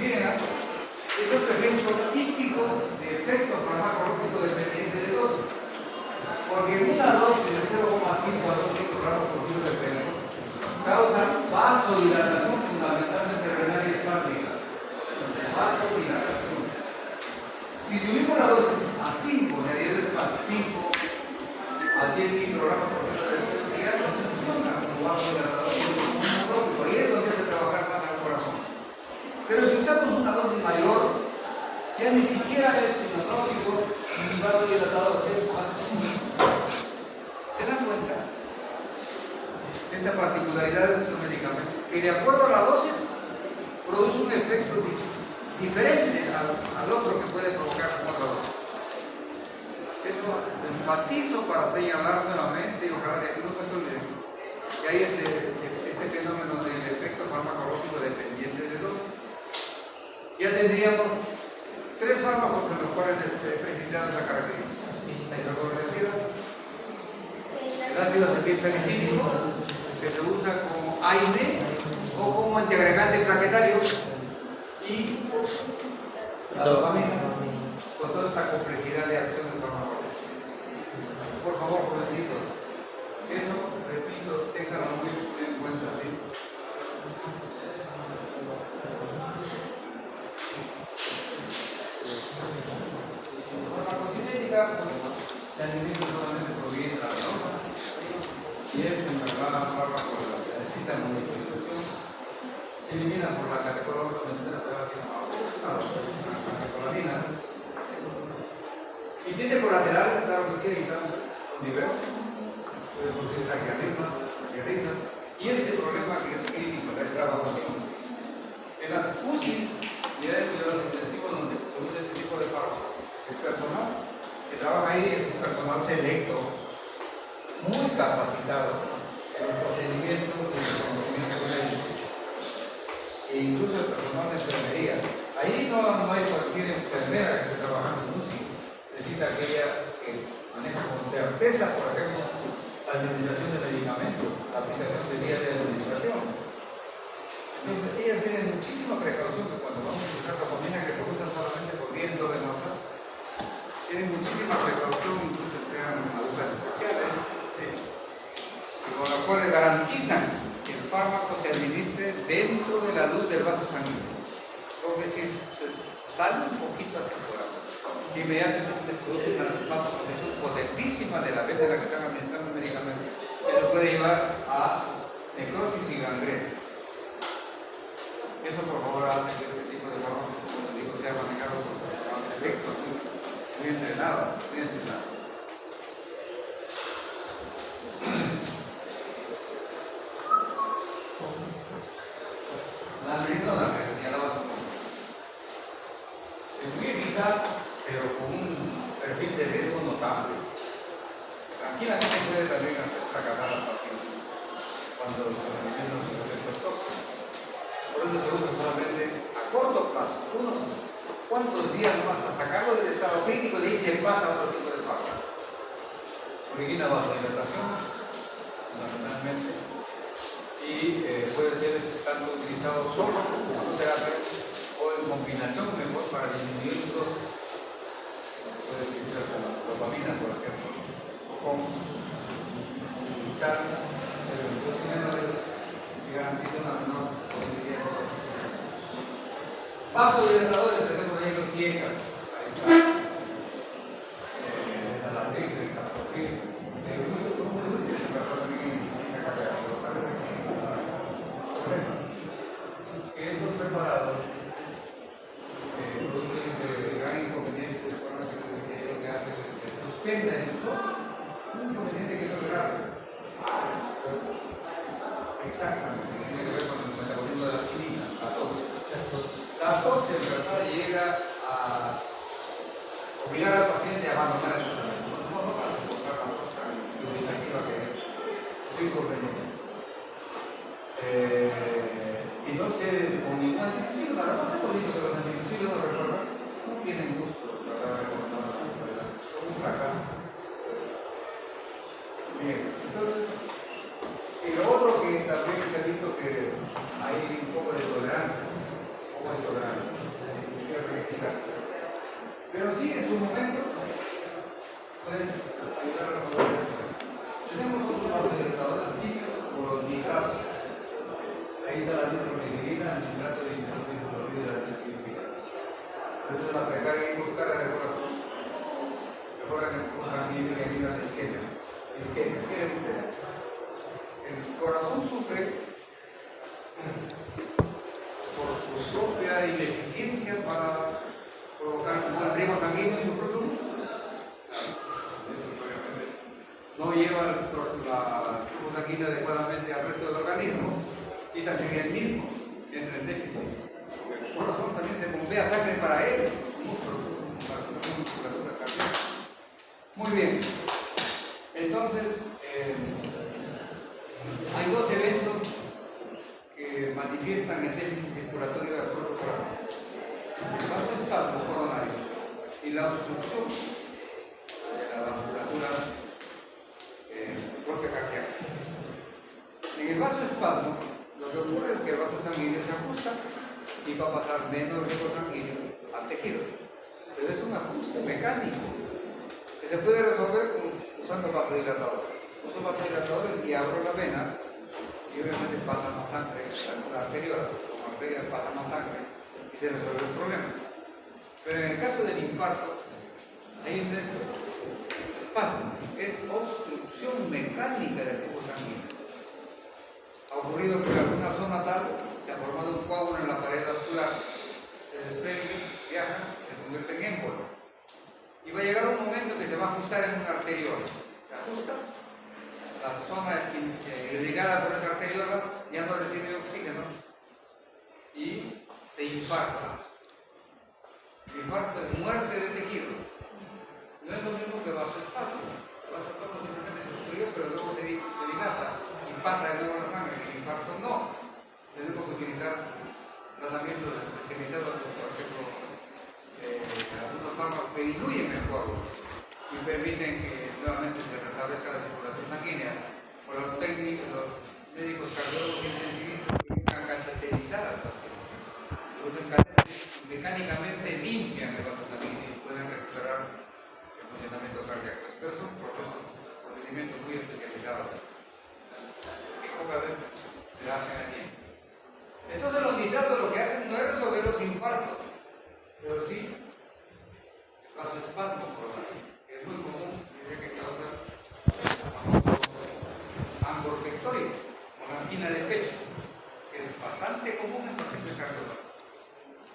Speaker 1: Miren, es otro ejemplo típico de efecto farmacológico dependiente de dosis. Porque una dosis de 0,5 a 2 microgramos por kilo de peso causa vasodilatación fundamentalmente renal y espárnica. Vasodilatación. Si subimos la dosis a 5, de 10 veces más, 5 a 10 microgramos por kilo de peso, ya no funciona como vasodilatador. Y es donde hace trabajar más al corazón. Pero si usamos una dosis mayor, ya ni siquiera es sinotrópico ni vasodilatador, es ¿se dan cuenta? Esta particularidad de nuestro medicamento, que de acuerdo a la dosis, produce un efecto diferente al otro que puede provocar con otra dosis. Eso lo enfatizo para señalar nuevamente, y ojalá de aquí no se olviden, que hay este fenómeno del efecto farmacológico dependiente de dosis. Ya tendríamos 3 fármacos en los cuales les he precisado esa característica. La hidroclorotiazida, el ácido acetilsalicílico, que se usa como AINE o como antiagregante plaquetario, y la dopamina, con toda esta complejidad de acciones farmacológicas. Por favor, jovencitos, eso, repito, ténganlo muy en cuenta, ¿sí? La farmacocinética, pues, se administra solamente por vía intravenosa y es en verdad fármaco de la que necesita modificación. Se elimina por la catecolamina, una catecolamina. Y tiene colaterales, claro que sí, ahí están diversos. Puede producir taquiarritmia, Y este problema que es crítico, la extravasación. En las UCIs, unidades de cuidados intensivos donde se usa este tipo de fármacos, el personal que trabaja ahí es un personal selecto, muy capacitado en los procedimientos y los conocimientos médicos, e incluso el personal de enfermería. Ahí no hay cualquier enfermera que esté trabajando en UCI, necesita aquella que maneja con certeza, por ejemplo, la administración de medicamentos, la aplicación de vías de administración. Entonces, ellas tienen muchísima precaución que cuando vamos a usar dopamina que se usa solamente por vía endovenosa, tienen muchísima precaución, incluso emplean agujas especiales, con las cuales garantizan que el fármaco se administre dentro de la luz del vaso sanguíneo. Porque si se sale un poquito hacia afuera, inmediatamente produce una vasoconstricción potentísima de la vena en la que están administrando el medicamento. Eso puede llevar a necrosis y gangrena. Eso por favor hace que este tipo de fármacos, como digo, sea manejado por personal selecto, muy entrenado, muy entrenado. La amiodarona que señalaba su nombre es muy eficaz, pero con un perfil de riesgo notable. Tranquilamente puede también hacer fracasar al paciente cuando se manifiestan sus efectos tóxicos. Por eso se usa solamente a corto plazo, unos cuantos días más para sacarlo del estado crítico y de ahí se pasa a otro tipo de fármaco. Origina vasodilatación, fundamentalmente, y puede ser tanto utilizado solo como terapia o en combinación mejor para disminuir dosis. Puede utilizar con dopamina, por ejemplo, o con evitar dosis menores que garantiza una menor posibilidad de toxicidad. Vasodilatadores tenemos ahí los IECA. Ahí está. El Alambril, el Castrofil. Muy útil para también en la carrera. Que estos preparados producen gran inconveniente de forma que les decía yo que hace que se suspenda el uso. Un inconveniente que no es grave. Exactamente, tiene que ver con el metabolismo de la aspirina, la tos. La tos en verdad llega a obligar al paciente a abandonar el tratamiento. No para soportar la tos tan irritativa que es. Es inconveniente. Y no sé, con ningún antidepresivo, nada más hemos dicho que los antidepresivos no tienen gusto, la verdad, son un fracaso. Bien, entonces, y lo otro que también se ha visto que hay un poco de tolerancia, cierta eficacia. Pero sí, en su momento, pueden ayudar a la tolerancia. Tenemos otros vasodilatadores típicos como los nitratos. Ahí está la nitroglicerina, el nitrato de hidrocloruro de la disquilina. Entonces la precarga y buscarla de corazón mejoran el flujo sanguíneo y ayudan a la isquemia. El corazón sufre por su propia ineficiencia para provocar un buen riego sanguíneo en su propio músculo. No lleva el flujo sanguíneo adecuadamente al resto del organismo. Y también el mismo entra en déficit. El corazón también se bombea sangre para él, para la musculatura cardíaca. Muy bien. Entonces, hay dos eventos que manifiestan el déficit circulatorio del propio corazón: el vasoespasmo coronario y la obstrucción de la vasculatura propia cardíaca. En el vasoespasmo, lo que ocurre es que el vaso sanguíneo se ajusta y va a pasar menos riego sanguíneo al tejido. Pero es un ajuste mecánico que se puede resolver usando vasodilatadores. Uso vasodilatadores y abro la vena y obviamente pasa más sangre, la arteriola, como arteria pasa más sangre y se resuelve el problema. Pero en el caso del infarto, ahí no es espasmo, es obstrucción mecánica del tubo sanguíneo. Ha ocurrido que en alguna zona tal se ha formado un coágulo en la pared vascular, se desprende, viaja, se convierte en émbolo. Y va a llegar un momento que se va a ajustar en una arteriola. Se ajusta la zona irrigada por esa arteriola ya no recibe oxígeno y se infarta. Infarto es muerte de tejido. No es lo mismo que vasoespasmo. El vasoespasmo simplemente se obstruyó, pero luego se dilata y pasa de nuevo a la sangre. El infarto no. Tenemos que utilizar tratamientos especializados, por ejemplo, algunos fármacos que diluyen el cuerpo y permiten que nuevamente se restablezca la circulación sanguínea. O los médicos cardiólogos intensivistas que llegan a cateterizar al paciente. Los catéteres mecánicamente limpian el vaso sanguíneo y pueden recuperar el funcionamiento cardíaco. Pero son procedimientos muy especializados que pocas veces se hacen aquí. Entonces los nitratos lo que hacen no es resolver los infartos, pero sí vasoespasmo coronario, que es muy común, dice que causa angor pectoris, o angina de pecho, que es bastante común en pacientes cardiólogos.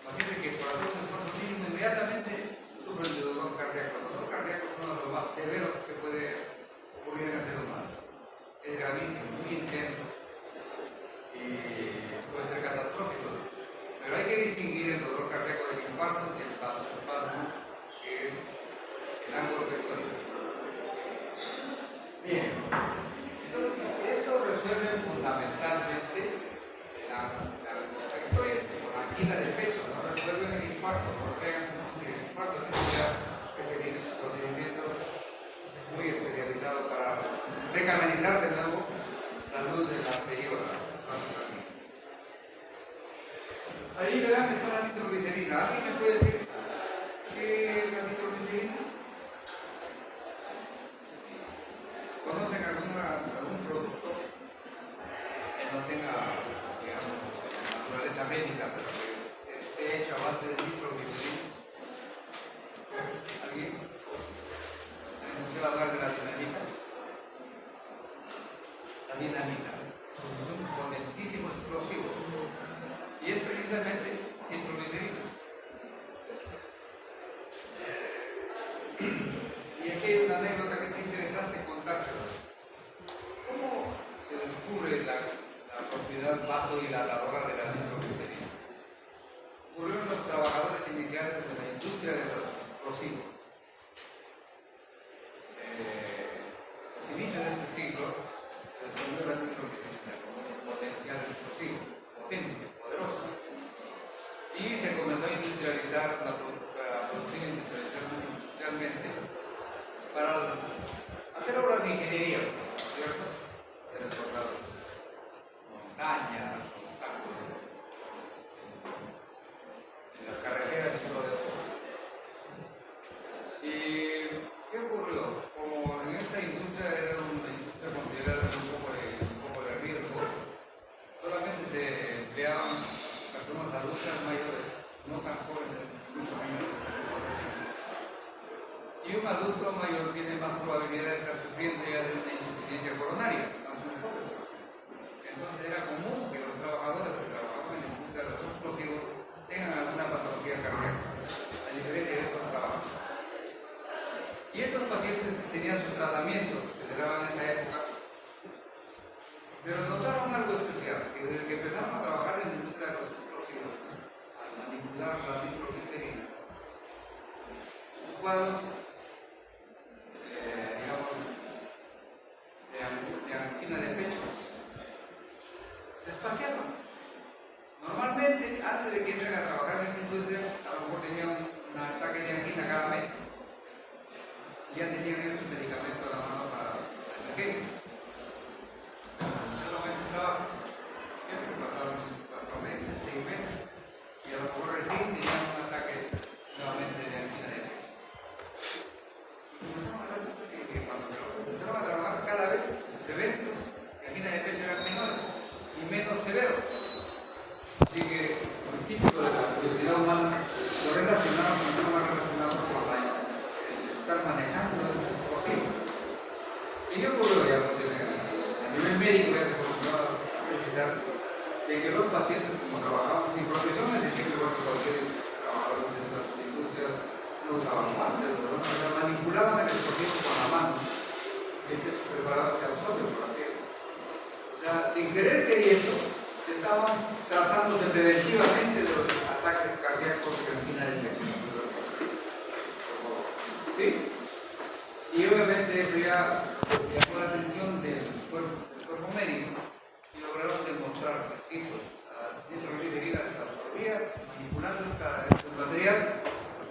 Speaker 1: Pacientes que por hacer un esfuerzo mínimo inmediatamente sufren de dolor cardíaco. El dolor cardíaco es uno de los más severos que puede ocurrir en el ser humano. Es gravísimo, muy intenso y puede ser catastrófico. Pero hay que distinguir el dolor cardíaco del infarto y el vasoespasmo, que es el angor pectoris. Bien, entonces esto resuelve fundamentalmente el angor pectoris o la angina del pecho, no resuelven el infarto, no crean el infarto necesita requerir procedimientos muy especializados para recanalizar de nuevo la luz de la arteriola. Ahí verán que está la nitroglicerina. ¿Alguien me puede decir qué es la nitroglicerina? ¿Conocen algún producto que no tenga, digamos, naturaleza médica, pero que esté hecho a base de nitroglicerina? ¿Alguien? ¿Han escuchado hablar de la dinamita? La dinamita es un potentísimo explosivo y es precisamente nitroglicerina. Y aquí hay una anécdota que es interesante contársela. ¿Cómo se descubre la propiedad vasodilatadora de la nitroglicerina? Ocurrió en los trabajadores iniciales de la industria de los explosivos. Los inicios de este siglo se descubrió la nitroglicerina como un potencial explosivo, potente, poderoso. Y se comenzó a industrializar la producción industrialmente para hacer obras de ingeniería, ¿cierto? Se recortaron montañas, obstáculos, en las carreteras y todo eso. ¿Y qué ocurrió? Como en esta industria era una industria considerada un poco de riesgo, solamente se empleaban personas adultas mayores, no tan jóvenes, mucho menores. Y un adulto mayor tiene más probabilidad de estar sufriendo ya de una insuficiencia coronaria, más que un joven. Entonces era común que los trabajadores que trabajaban en la industria de los explosivos tengan alguna patología cardíaca, a diferencia de otros trabajos. Y estos pacientes tenían sus tratamientos que se daban en esa época, pero notaron algo especial, que desde que empezaron a trabajar en la industria de los explosivos, al manipular la nitroglicerina, sus cuadros de angina de pecho se espaciaban. Normalmente, antes de que entren a trabajar en esta industria, a lo mejor tenían un ataque de angina cada mes y ya tenían ellos su medicamento a la mano para la emergencia. Solamente trabajo, que pasaban 4 meses, 6 meses, y a lo mejor recién tenían un ataque nuevamente de angina de pecho. Comenzaron a darse cuenta que cuando empezaron a trabajar cada vez sus eventos de angina de pecho eran menores y menos severos. Así que lo típico de la curiosidad humana lo relacionaron con lo más relacionado con el estar manejando este explosivo. ¿Y qué ocurrió ya? A nivel médico ya se comenzó a precisar de que los pacientes, como trabajaban sin protección, ese tipo de cualquier trabajador de estas industrias, no usaban guantes, manipulaban el explosivo con la mano. este preparado se absorbe por la piel. O sea, sin querer queriendo, estaban tratándose preventivamente de los ataques cardíacos de angina de pecho. ¿Sí? Y obviamente eso ya llamó la atención del cuerpo médico y lograron demostrar que sí, pues, la nitroglicerina se absorbía, manipulando este material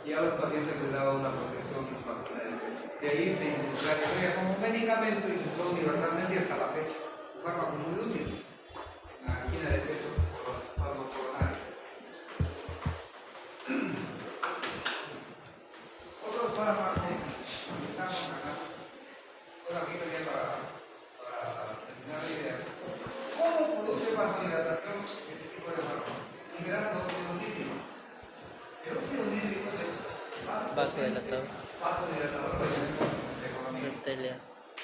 Speaker 1: y a los pacientes les daba una protección de su angina de pecho. De ahí se desarrolló como medicamento y se usó universalmente hasta la fecha. Un fármaco muy útil en la angina de pecho por los espasmos coronarios. Otros fármacos, empezamos acá. Bueno, aquí venía para terminar la idea. ¿Cómo produce vasodilatación este tipo de fármaco? Un gran óxido nítrico. El óxido nítrico es el
Speaker 3: Vasodilatador.
Speaker 1: vasodilatador que tenemos en economía.
Speaker 3: Arteria.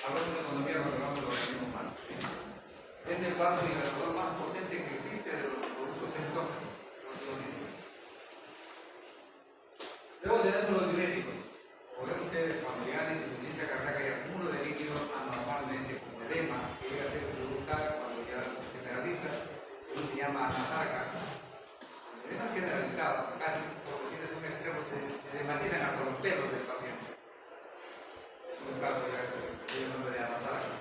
Speaker 1: Hablamos de economía cuando hablamos de los organismos humanos. ¿Sí? Es el vasodilatador más potente que existe de los productos endógenos. Luego tenemos los diuréticos. Podemos ustedes cuando llegan a insuficiencia cardíaca y acúmulo de líquido anormalmente como edema, que llega a ser brutal cuando ya se generaliza, eso se llama anasarca. El edema es generalizado, casi por decirles un extremo, se edematizan hasta los pelos del paciente. Es un caso ya que el nombre de anasarca.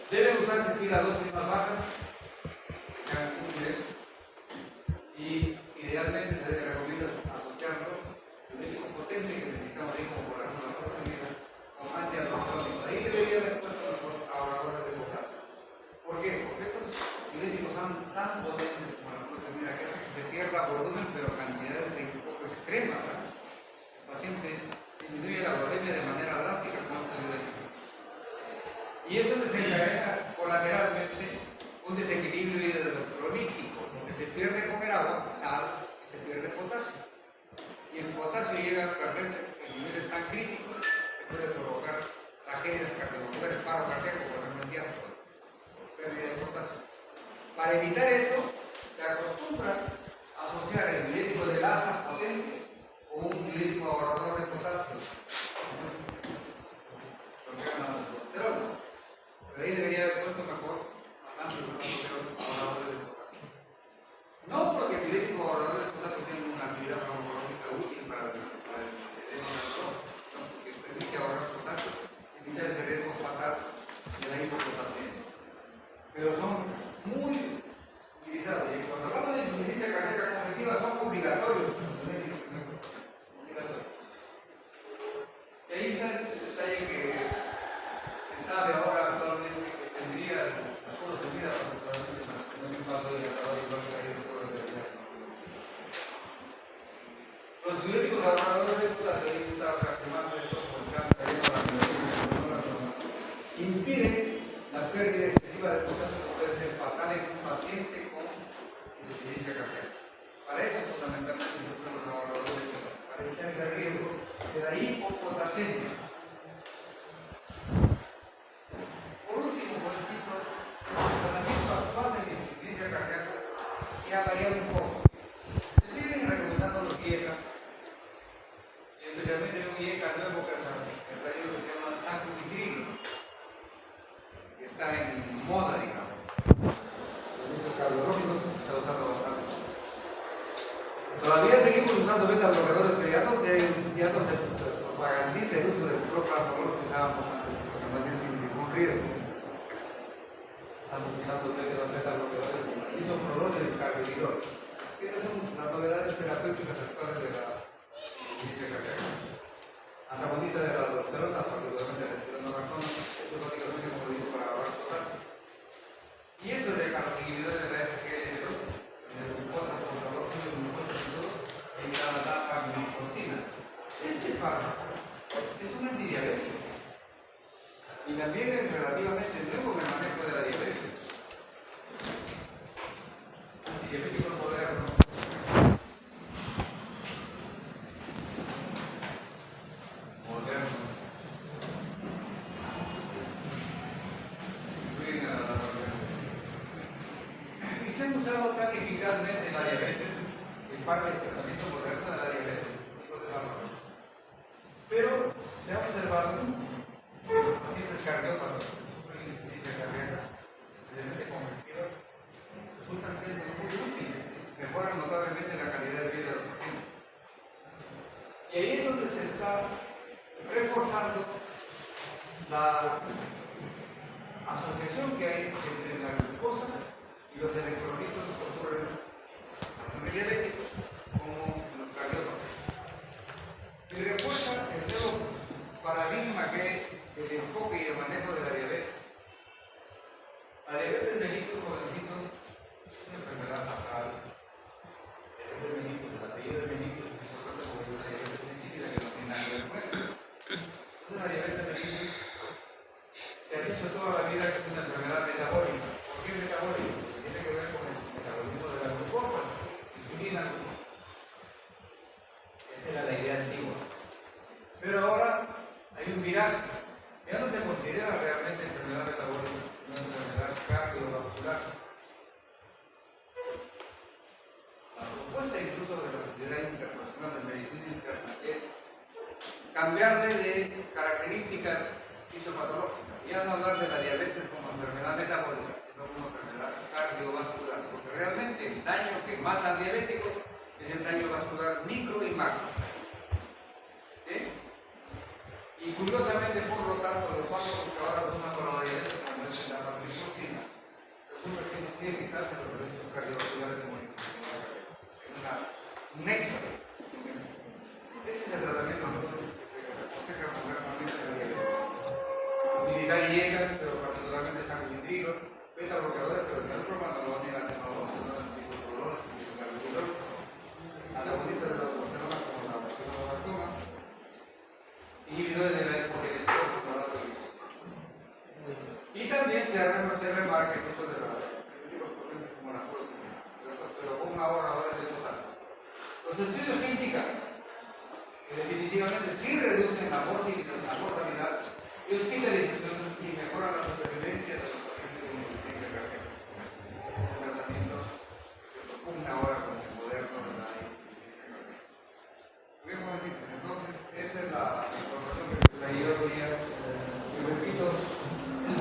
Speaker 1: Deben usarse sí las dosis más bajas, que sean útiles, y idealmente se debe recomienda asociarlo al médico potente que necesitamos ahí como por ejemplo la proximidad con antiandrogetónicos. Ahí debería haber puesto los ahorradores de potasio. ¿Por qué? Porque estos diuréticos son tan potentes como la proximidad que hacen que se pierda volumen pero cantidades un poco extremas. El paciente disminuye la volumetría de manera drástica con este diurético. Y eso desencadena colateralmente un desequilibrio hidroelectrolítico, porque se pierde con el agua sal y se pierde potasio. Y el potasio llega a perderse en niveles tan críticos que puede provocar tragedias cardiovasculares, paro cardíaco, por ejemplo, en diástole, por pérdida de potasio. Para evitar eso, se acostumbra a asociar el diurético de asa potente con un diurético ahorrador de potasio, lo que llaman aldosterona. Pero ahí debería haber puesto mejor, más amplio, los ahorradores de potasio. No porque el diurético ahorrador de potasio tenga una actividad farmacológica útil para el edema nervioso, no, porque permite ahorrar potasio y evitar ese riesgo fatal de la hipopotasia. Pero son muy utilizados. Y cuando hablamos de insuficiencia cardíaca congestiva son obligatorios. Y ahí está el detalle que se sabe ahora actualmente que tendría todo servido a los tratamientos nacionales un paso dilatador igual que hay en todas las realidades. Los diuréticos ahorradores de potasio, ahí está reafirmando esto por el cáncer impiden la pérdida excesiva de potasio que puede ser fatal en un paciente con insuficiencia cardíaca. Para eso fundamentalmente se usan los ahorradores de potasio, para evitar ese riesgo de la hipopotasemia. Por último, por decirlo, el tratamiento actual de la insuficiencia cardíaca ya ha variado un poco. Se siguen recomendando los IECA, y especialmente un IECA nuevo que ha salido que se llama sacubitril, que está en moda, digamos. Servicios cardiológicos se está usando bastante. Todavía seguimos usando beta bloqueadores, pero ya no se propagandiza el uso del propranolol que usábamos antes, porque más bien significó un riesgo. Estamos usando beta bloqueadores como el isoprolol y el carvedilol. Estas son las novedades terapéuticas actuales de la insuficiencia cardíaca. Antagonista de la aldosterona, particularmente la esteronoractona, esto es básicamente como digo para ahorrar potasio. Y esto es de carboxilimidol de la SGLT2, el glucosa, transportador de glucosa y todo, en la dapaglifosina. Este fármaco es un antidiabético y también es relativamente nuevo en el manejo de la diabetes. Antidiabético moderno. Y se han usado tan eficazmente en la diabetes, en parte del tratamiento moderno de la diabetes, tipo de fármacos. Pero se ha observado pacientes cardiópatas que sufren insuficiencia cardíaca, especialmente con vestido, resultan siendo muy útiles, ¿sí? Mejoran notablemente la calidad de vida del paciente. Y ahí es donde se está reforzando la asociación que hay entre la glucosa y los electrolitos que ocurren tanto en el diabético como en los cardiópatas. Y refuerza el nuevo paradigma que es el enfoque y el manejo de la diabetes. La diabetes mellitus, jovencitos, es una enfermedad fatal. La diabetes mellitus, el apellido de mellitus es importante porque es una diabetes insípida que no tiene nada que ver con eso. Entonces la diabetes mellitus se ha dicho toda la vida que es una enfermedad metabólica. ¿Por qué metabólica? Porque tiene que ver con el metabolismo de la glucosa, insulina, glucosa. Esta era la idea antigua. Pero ahora hay un viraje. Ya no se considera realmente enfermedad metabólica, sino enfermedad cardiovascular. La propuesta incluso de la Sociedad Internacional de Medicina Interna es cambiarle de característica fisiopatológica. Ya no hablar de la diabetes como enfermedad metabólica, sino como enfermedad cardiovascular. Porque realmente el daño que mata al diabético es el daño vascular micro y macro. ¿Sí? Y curiosamente, por lo tanto, los fármacos que ahora se usan para la diabetes, como es la rapamicina, resulta siendo muy eficaz en los riesgos cardiovasculares de modificación cardíaca. Es un nexo. Ese es el tratamiento que se aconseja moderadamente en la diabetes. Utilizar IECA, pero particularmente sanguinitrilo, beta bloqueadores, pero el otro cuando lo niegan de nuevo, se usa el bisoprolol, el bisocarbiturol, antagonistas de la aldosterona como la fenobarbital, inhibidores de la desmogenetración como la y también se remarca el uso de los potentes como la furosemida, pero con ahorradores de total. Los estudios que indican que definitivamente sí reducen la mortalidad y hospitalización y mejoran la supervivencia de los